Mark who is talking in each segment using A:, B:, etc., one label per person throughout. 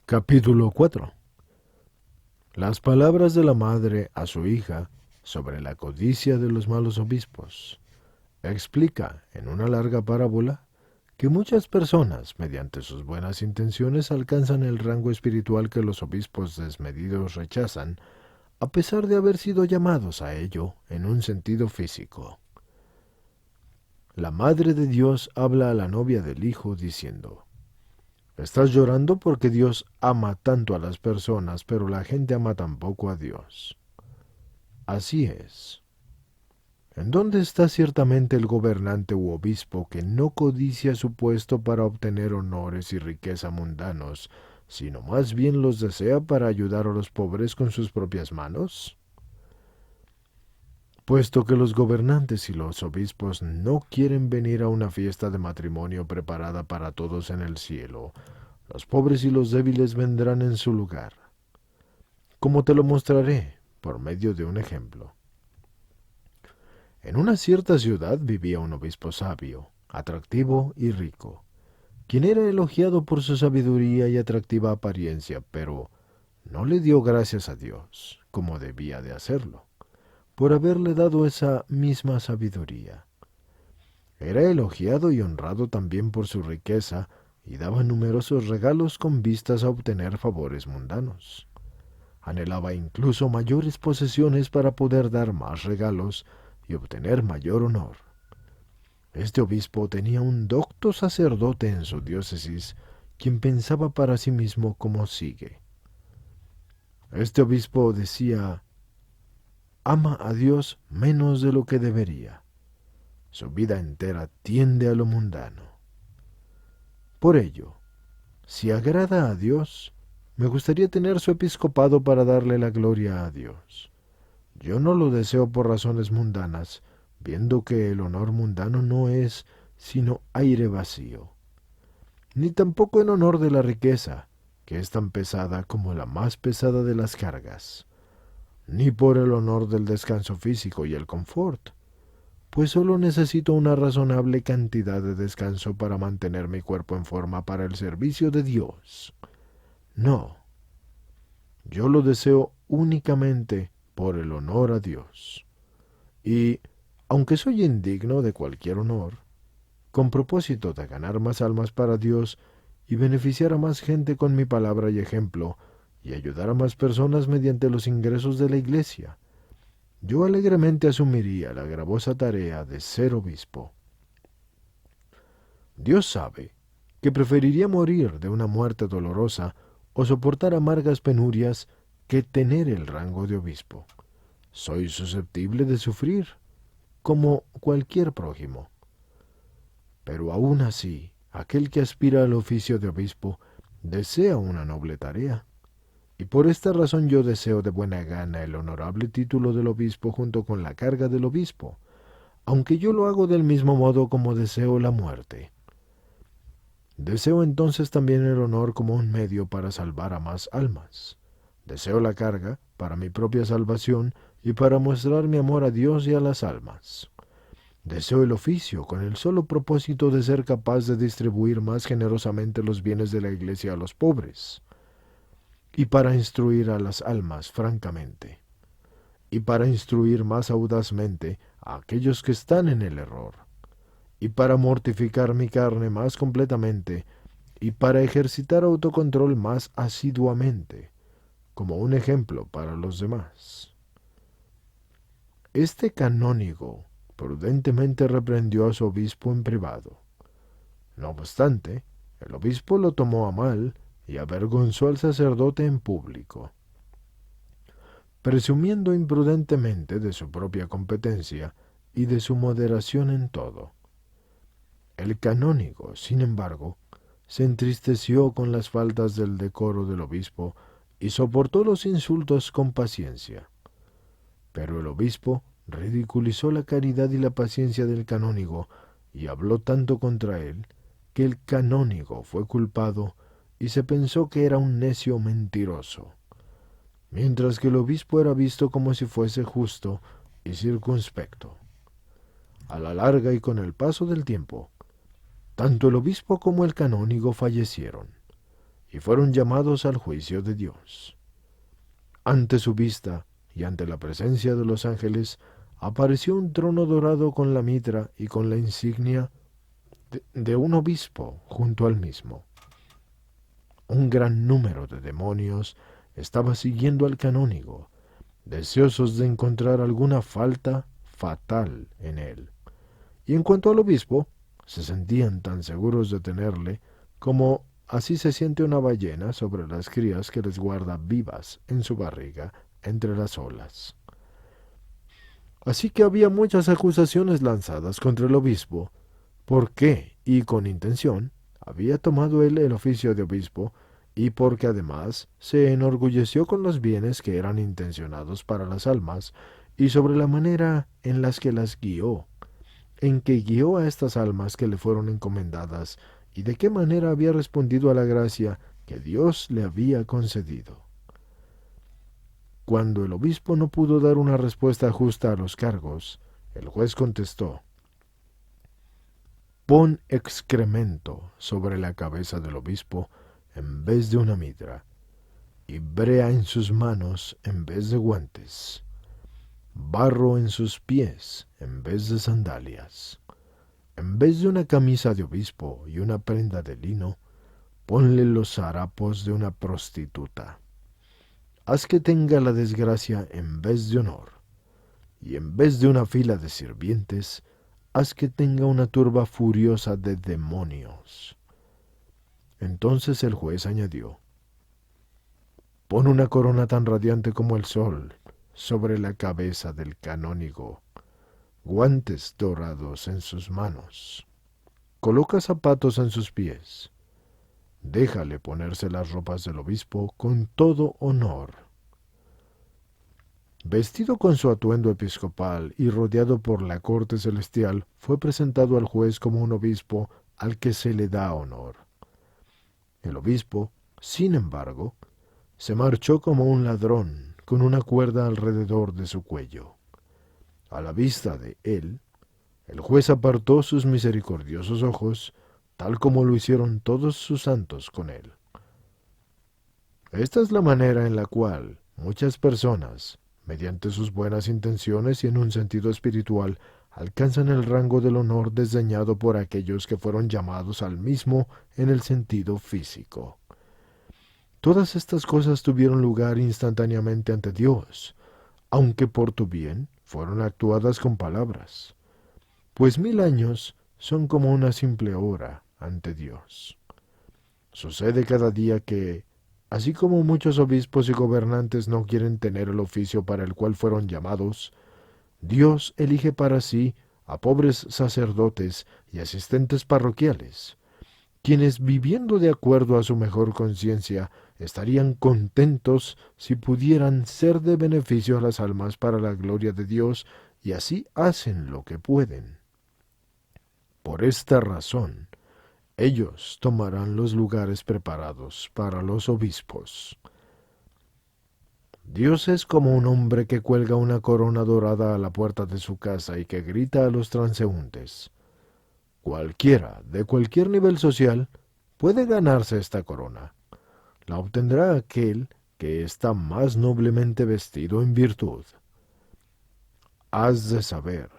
A: Capítulo 4. Las palabras de la madre a su hija sobre la codicia de los malos obispos. Explica, en una larga parábola, que muchas personas, mediante sus buenas intenciones, alcanzan el rango espiritual que los obispos desmedidos rechazan, a pesar de haber sido llamados a ello en un sentido físico. La Madre de Dios habla a la novia del Hijo diciendo: estás llorando porque Dios ama tanto a las personas, pero la gente ama tan poco a Dios. Así es. ¿En dónde está ciertamente el gobernante u obispo que no codicia su puesto para obtener honores y riqueza mundanos, sino más bien los desea para ayudar a los pobres con sus propias manos? Puesto que los gobernantes y los obispos no quieren venir a una fiesta de matrimonio preparada para todos en el cielo, los pobres y los débiles vendrán en su lugar. Como te lo mostraré por medio de un ejemplo. En una cierta ciudad vivía un obispo sabio, atractivo y rico, quien era elogiado por su sabiduría y atractiva apariencia, pero no le dio gracias a Dios, como debía de hacerlo, por haberle dado esa misma sabiduría. Era elogiado y honrado también por su riqueza y daba numerosos regalos con vistas a obtener favores mundanos. Anhelaba incluso mayores posesiones para poder dar más regalos y obtener mayor honor. Este obispo tenía un docto sacerdote en su diócesis, quien pensaba para sí mismo como sigue. Este obispo decía: ama a Dios menos de lo que debería. Su vida entera tiende a lo mundano. Por ello, si agrada a Dios, me gustaría tener su episcopado para darle la gloria a Dios. Yo no lo deseo por razones mundanas, viendo que el honor mundano no es sino aire vacío, ni tampoco en honor de la riqueza, que es tan pesada como la más pesada de las cargas, ni por el honor del descanso físico y el confort, pues solo necesito una razonable cantidad de descanso para mantener mi cuerpo en forma para el servicio de Dios. No, yo lo deseo únicamente por el honor a Dios. Y, aunque soy indigno de cualquier honor, con propósito de ganar más almas para Dios y beneficiar a más gente con mi palabra y ejemplo, y ayudar a más personas mediante los ingresos de la Iglesia, yo alegremente asumiría la gravosa tarea de ser obispo. Dios sabe que preferiría morir de una muerte dolorosa o soportar amargas penurias que tener el rango de obispo. Soy susceptible de sufrir, como cualquier prójimo. Pero aún así, aquel que aspira al oficio de obispo desea una noble tarea. Y por esta razón yo deseo de buena gana el honorable título del obispo junto con la carga del obispo, aunque yo lo hago del mismo modo como deseo la muerte. Deseo entonces también el honor como un medio para salvar a más almas. Deseo la carga para mi propia salvación y para mostrar mi amor a Dios y a las almas. Deseo el oficio con el solo propósito de ser capaz de distribuir más generosamente los bienes de la Iglesia a los pobres, y para instruir a las almas francamente, y para instruir más audazmente a aquellos que están en el error, y para mortificar mi carne más completamente, y para ejercitar autocontrol más asiduamente, como un ejemplo para los demás. Este canónigo prudentemente reprendió a su obispo en privado. No obstante, el obispo lo tomó a mal y avergonzó al sacerdote en público. Presumiendo imprudentemente de su propia competencia y de su moderación en todo. El canónigo, sin embargo, se entristeció con las faltas del decoro del obispo y soportó los insultos con paciencia. Pero el obispo ridiculizó la caridad y la paciencia del canónigo y habló tanto contra él que el canónigo fue culpado y se pensó que era un necio mentiroso, mientras que el obispo era visto como si fuese justo y circunspecto. A la larga y con el paso del tiempo, tanto el obispo como el canónigo fallecieron, y fueron llamados al juicio de Dios. Ante su vista y ante la presencia de los ángeles, apareció un trono dorado con la mitra y con la insignia de un obispo junto al mismo. Un gran número de demonios estaba siguiendo al canónigo, deseosos de encontrar alguna falta fatal en él. Y en cuanto al obispo, se sentían tan seguros de tenerle como así se siente una ballena sobre las crías que les guarda vivas en su barriga entre las olas. Así que había muchas acusaciones lanzadas contra el obispo, porque, y con intención, había tomado él el oficio de obispo, y porque además se enorgulleció con los bienes que eran intencionados para las almas, y sobre la manera en las que las guió, en que guió a estas almas que le fueron encomendadas, y de qué manera había respondido a la gracia que Dios le había concedido. Cuando el obispo no pudo dar una respuesta justa a los cargos, el juez contestó: «Pon excremento sobre la cabeza del obispo en vez de una mitra, y brea en sus manos en vez de guantes, barro en sus pies en vez de sandalias. En vez de una camisa de obispo y una prenda de lino, ponle los harapos de una prostituta. Haz que tenga la desgracia en vez de honor, y en vez de una fila de sirvientes, haz que tenga una turba furiosa de demonios». Entonces el juez añadió: «Pon una corona tan radiante como el sol sobre la cabeza del canónigo, guantes dorados en sus manos, coloca zapatos en sus pies, déjale ponerse las ropas del obispo con todo honor». Vestido con su atuendo episcopal y rodeado por la corte celestial, fue presentado al juez como un obispo al que se le da honor. El obispo, sin embargo, se marchó como un ladrón con una cuerda alrededor de su cuello. A la vista de él, el juez apartó sus misericordiosos ojos, tal como lo hicieron todos sus santos con él. Esta es la manera en la cual muchas personas, mediante sus buenas intenciones y en un sentido espiritual, alcanzan el rango del honor desdeñado por aquellos que fueron llamados al mismo en el sentido físico. Todas estas cosas tuvieron lugar instantáneamente ante Dios, aunque por tu bien fueron actuadas con palabras, pues 1000 años son como una simple hora ante Dios. Sucede cada día que, así como muchos obispos y gobernantes no quieren tener el oficio para el cual fueron llamados, Dios elige para sí a pobres sacerdotes y asistentes parroquiales, quienes, viviendo de acuerdo a su mejor conciencia, estarían contentos si pudieran ser de beneficio a las almas para la gloria de Dios, y así hacen lo que pueden. Por esta razón, ellos tomarán los lugares preparados para los obispos. Dios es como un hombre que cuelga una corona dorada a la puerta de su casa y que grita a los transeúntes: «Cualquiera, de cualquier nivel social, puede ganarse esta corona. La obtendrá aquel que está más noblemente vestido en virtud». Has de saber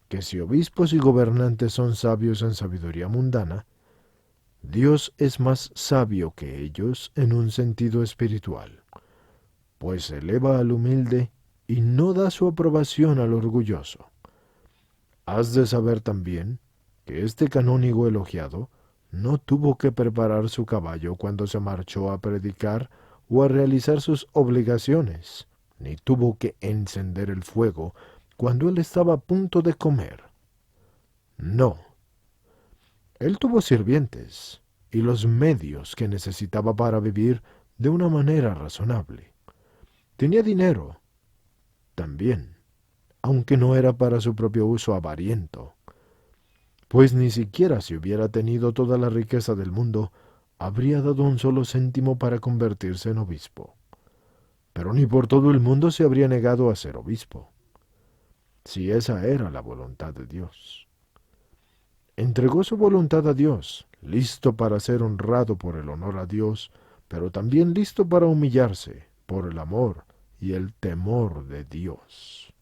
A: que si obispos y gobernantes son sabios en sabiduría mundana, Dios es más sabio que ellos en un sentido espiritual, pues eleva al humilde y no da su aprobación al orgulloso. Has de saber también que este canónigo elogiado no tuvo que preparar su caballo cuando se marchó a predicar o a realizar sus obligaciones, ni tuvo que encender el fuego cuando él estaba a punto de comer. No. Él tuvo sirvientes y los medios que necesitaba para vivir de una manera razonable. Tenía dinero también, aunque no era para su propio uso avariento, pues ni siquiera si hubiera tenido toda la riqueza del mundo, habría dado un solo céntimo para convertirse en obispo. Pero ni por todo el mundo se habría negado a ser obispo, si esa era la voluntad de Dios. Entregó su voluntad a Dios, listo para ser honrado por el honor a Dios, pero también listo para humillarse por el amor y el temor de Dios.